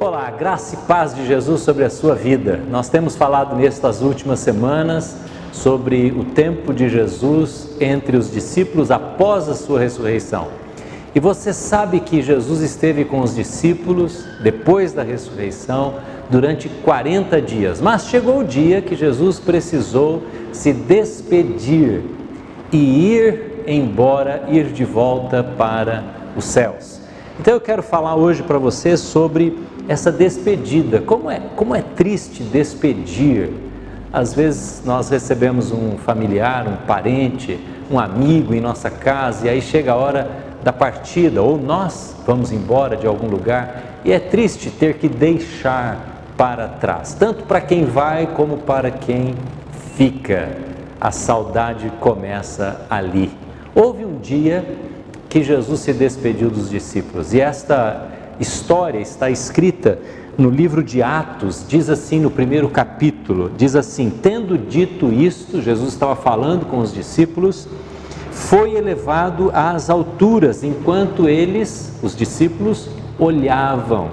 Olá, graça e paz de Jesus sobre a sua vida. Nós temos falado nestas últimas semanas sobre o tempo de Jesus entre os discípulos após a sua ressurreição. E você sabe que Jesus esteve com os discípulos depois da ressurreição durante 40 dias. Mas chegou o dia que Jesus precisou se despedir e ir embora, ir de volta para os céus. Então eu quero falar hoje para você sobre essa despedida. Como é triste despedir. Às vezes nós recebemos um familiar, um parente, um amigo em nossa casa e aí chega a hora da partida, ou nós vamos embora de algum lugar e é triste ter que deixar para trás, tanto para quem vai como para quem fica. A saudade começa ali. Houve um dia que Jesus se despediu dos discípulos e esta história está escrita no livro de Atos. Diz assim no primeiro capítulo, diz assim: tendo dito isto, Jesus estava falando com os discípulos, foi elevado às alturas enquanto eles, os discípulos, olhavam.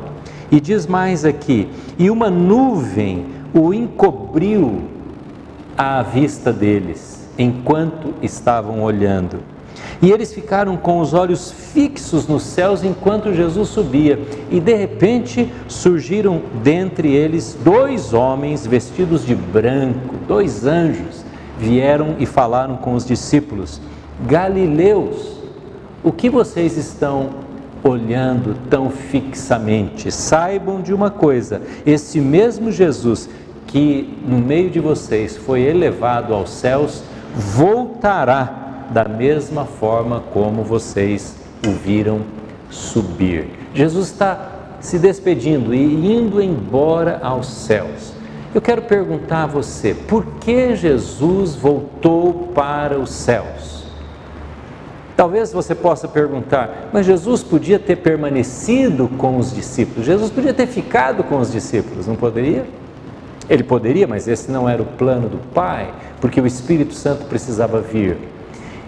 E diz mais aqui: e uma nuvem o encobriu à vista deles enquanto estavam olhando. E eles ficaram com os olhos fixos nos céus enquanto Jesus subia. E de repente surgiram dentre eles dois homens vestidos de branco, dois anjos, vieram e falaram com os discípulos: Galileus, o que vocês estão olhando tão fixamente? Saibam de uma coisa, esse mesmo Jesus que no meio de vocês foi elevado aos céus, voltará da mesma forma como vocês o viram subir. Jesus está se despedindo e indo embora aos céus. Eu quero perguntar a você, por que Jesus voltou para os céus? Talvez você possa perguntar, mas Jesus podia ter permanecido com os discípulos, Jesus podia ter ficado com os discípulos, não poderia? Ele poderia, mas esse não era o plano do Pai, porque o Espírito Santo precisava vir.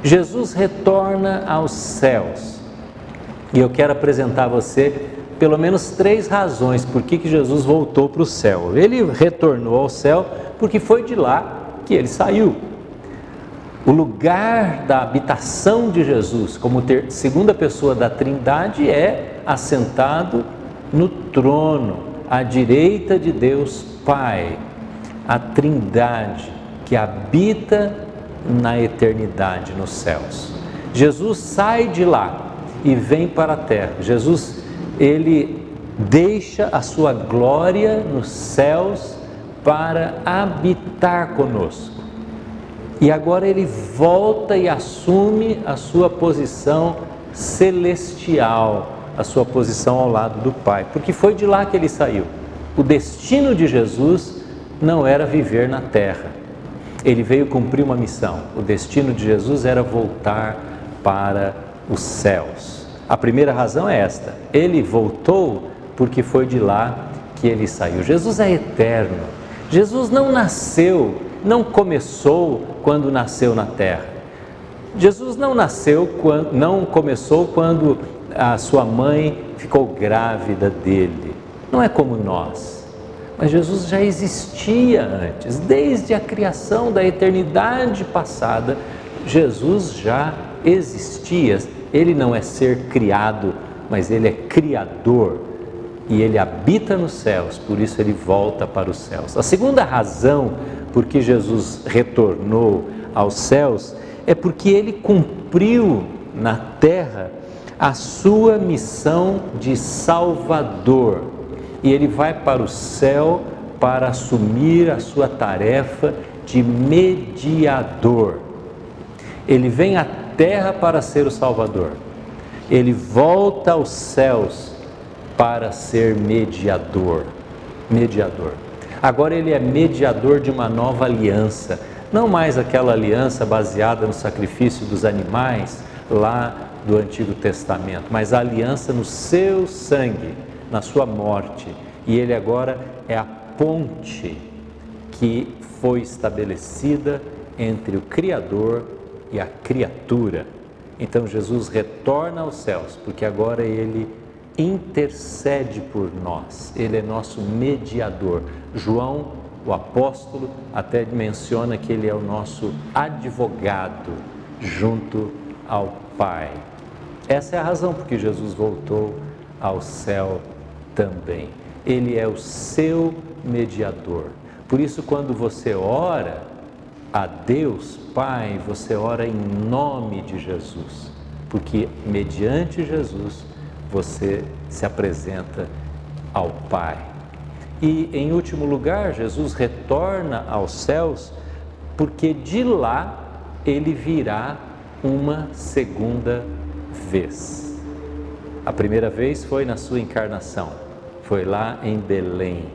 Jesus retorna aos céus e eu quero apresentar a você pelo menos 3 razões por que Jesus voltou para o céu. Ele retornou ao céu porque foi de lá que ele saiu. O lugar da habitação de Jesus como segunda pessoa da Trindade é assentado no trono, à direita de Deus Pai, a Trindade que habita na eternidade nos céus. Jesus sai de lá e vem para a terra. Jesus, ele deixa a sua glória nos céus para habitar conosco. E agora ele volta e assume a sua posição celestial, a sua posição ao lado do Pai, porque foi de lá que ele saiu. O destino de Jesus não era viver na terra. Ele veio cumprir uma missão. O destino de Jesus era voltar para os céus. A primeira razão é esta: ele voltou porque foi de lá que ele saiu. Jesus é eterno. Jesus não nasceu, não começou quando nasceu na terra. Jesus não começou quando a sua mãe ficou grávida dele. Não é como nós. Mas Jesus já existia antes, desde a criação da eternidade passada, Jesus já existia. Ele não é ser criado, mas ele é criador e ele habita nos céus, por isso ele volta para os céus. A segunda razão por que Jesus retornou aos céus é porque ele cumpriu na terra a sua missão de Salvador. E ele vai para o céu para assumir a sua tarefa de mediador. Ele vem à terra para ser o Salvador. Ele volta aos céus para ser mediador. Agora ele é mediador de uma nova aliança. Não mais aquela aliança baseada no sacrifício dos animais lá do Antigo Testamento, mas a aliança no seu sangue, na sua morte, e ele agora é a ponte que foi estabelecida entre o Criador e a criatura. Então Jesus retorna aos céus, porque agora ele intercede por nós, Ele é nosso mediador. João, o apóstolo, até menciona que Ele é o nosso advogado junto ao Pai. Essa é a razão por que Jesus voltou ao céu também. Ele é o seu mediador. Por isso, quando você ora a Deus Pai, você ora em nome de Jesus, porque mediante Jesus você se apresenta ao Pai. E em último lugar, Jesus retorna aos céus, porque de lá Ele virá uma segunda vez. A primeira vez foi na sua encarnação, foi lá em Belém.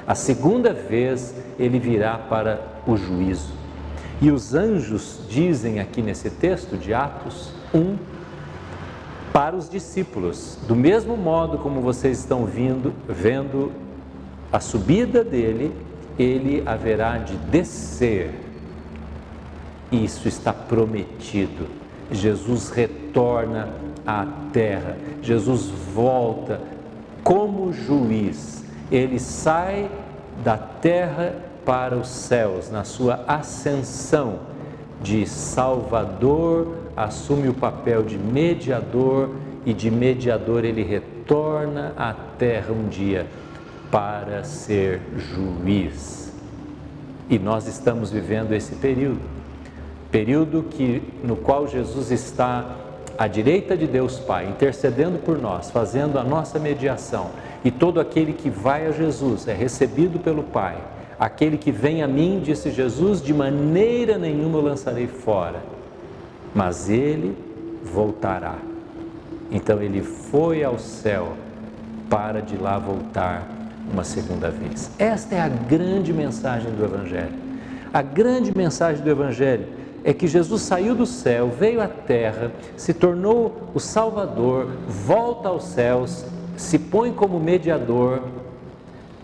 A segunda vez Ele virá para o juízo. E os anjos dizem aqui nesse texto de Atos 1, para os discípulos, do mesmo modo como vocês estão vendo a subida dele, ele haverá de descer. Isso está prometido. Jesus retorna à terra, Jesus volta como juiz, ele sai da terra para os céus, na sua ascensão de Salvador, assume o papel de mediador e de mediador ele retorna à terra um dia para ser juiz. E nós estamos vivendo esse período no qual Jesus está à direita de Deus Pai, intercedendo por nós, fazendo a nossa mediação, e todo aquele que vai a Jesus é recebido pelo Pai. Aquele que vem a mim, disse Jesus, de maneira nenhuma eu lançarei fora, mas ele voltará. Então ele foi ao céu para de lá voltar uma segunda vez. Esta é a grande mensagem do Evangelho. A grande mensagem do Evangelho é que Jesus saiu do céu, veio à terra, se tornou o Salvador, volta aos céus, se põe como mediador,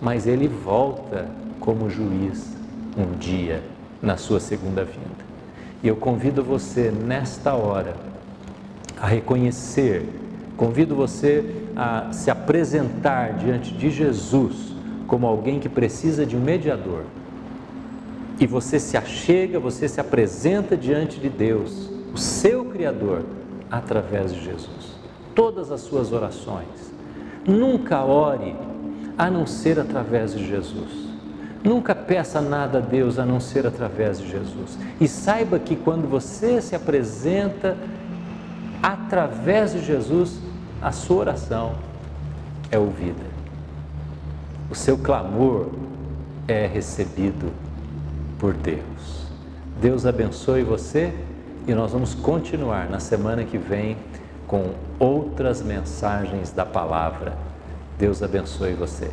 mas ele volta como juiz um dia na sua segunda vinda. E eu convido você nesta hora a reconhecer, convido você a se apresentar diante de Jesus como alguém que precisa de um mediador. E você se achega, você se apresenta diante de Deus, o seu Criador, através de Jesus. Todas as suas orações, nunca ore a não ser através de Jesus. Nunca peça nada a Deus a não ser através de Jesus. E saiba que quando você se apresenta através de Jesus, a sua oração é ouvida. O seu clamor é recebido por Deus. Deus abençoe você e nós vamos continuar na semana que vem com outras mensagens da palavra. Deus abençoe você.